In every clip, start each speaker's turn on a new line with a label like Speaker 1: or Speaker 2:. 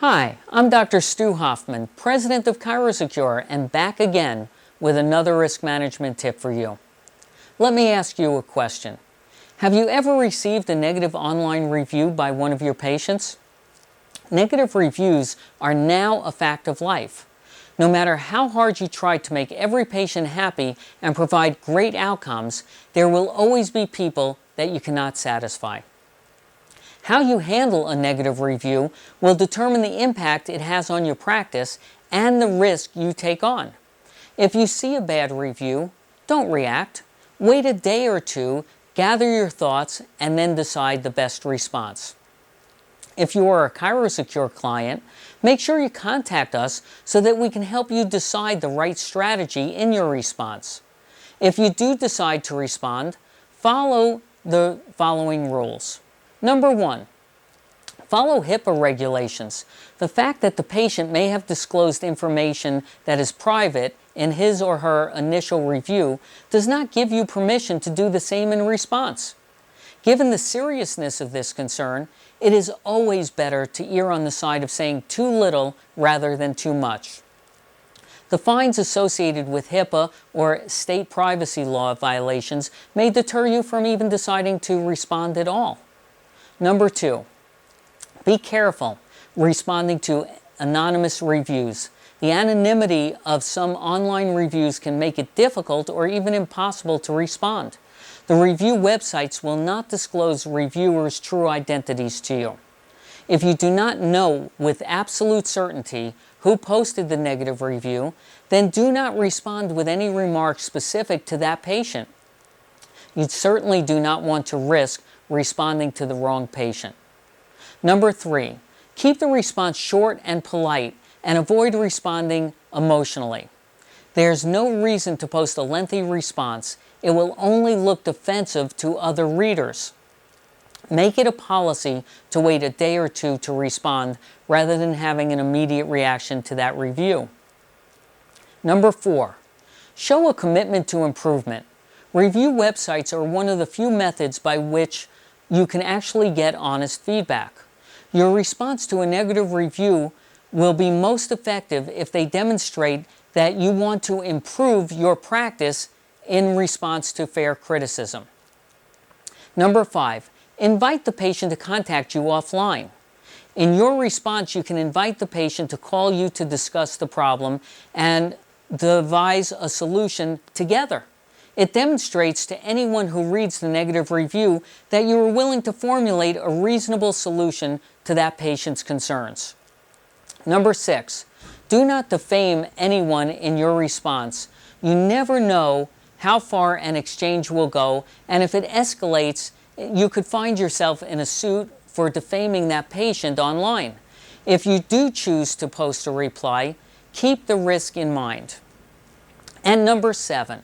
Speaker 1: Hi, I'm Dr. Stu Hoffman, President of ChiroSecure, and back again with another risk management tip for you. Let me ask you a question. Have you ever received a negative online review by one of your patients? Negative reviews are now a fact of life. No matter how hard you try to make every patient happy and provide great outcomes, there will always be people that you cannot satisfy. How you handle a negative review will determine the impact it has on your practice and the risk you take on. If you see a bad review, don't react. Wait a day or two, gather your thoughts, and then decide the best response. If you are a ChiroSecure client, make sure you contact us so that we can help you decide the right strategy in your response. If you do decide to respond, follow the following rules. Number 1, follow HIPAA regulations. The fact that the patient may have disclosed information that is private in his or her initial review does not give you permission to do the same in response. Given the seriousness of this concern, it is always better to err on the side of saying too little rather than too much. The fines associated with HIPAA or state privacy law violations may deter you from even deciding to respond at all. Number 2, be careful responding to anonymous reviews. The anonymity of some online reviews can make it difficult or even impossible to respond. The review websites will not disclose reviewers' true identities to you. If you do not know with absolute certainty who posted the negative review, then do not respond with any remarks specific to that patient. You certainly do not want to risk responding to the wrong patient. Number 3, keep the response short and polite and avoid responding emotionally. There's no reason to post a lengthy response. It will only look defensive to other readers. Make it a policy to wait a day or two to respond rather than having an immediate reaction to that review. Number 4, show a commitment to improvement. Review websites are one of the few methods by which you can actually get honest feedback. Your response to a negative review will be most effective if they demonstrate that you want to improve your practice in response to fair criticism. Number 5, invite the patient to contact you offline. In your response, you can invite the patient to call you to discuss the problem and devise a solution together. It demonstrates to anyone who reads the negative review that you are willing to formulate a reasonable solution to that patient's concerns. Number 6, do not defame anyone in your response. You never know how far an exchange will go, and if it escalates, you could find yourself in a suit for defaming that patient online. If you do choose to post a reply, keep the risk in mind. And number 7,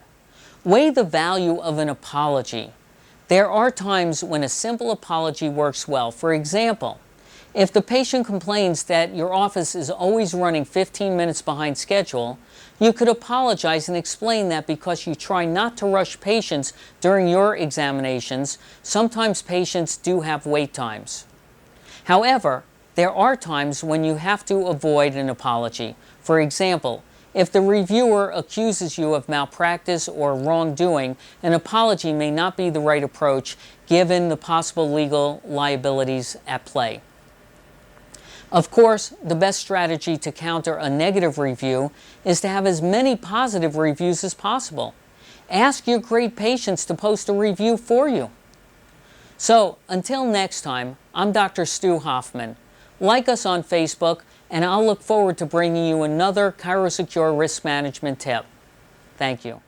Speaker 1: weigh the value of an apology. There are times when a simple apology works well. For example, if the patient complains that your office is always running 15 minutes behind schedule, you could apologize and explain that because you try not to rush patients during your examinations, sometimes patients do have wait times. However, there are times when you have to avoid an apology. For example, if the reviewer accuses you of malpractice or wrongdoing, an apology may not be the right approach given the possible legal liabilities at play. Of course, the best strategy to counter a negative review is to have as many positive reviews as possible. Ask your great patients to post a review for you. So, until next time, I'm Dr. Stu Hoffman. Like us on Facebook, and I'll look forward to bringing you another ChiroSecure risk management tip. Thank you.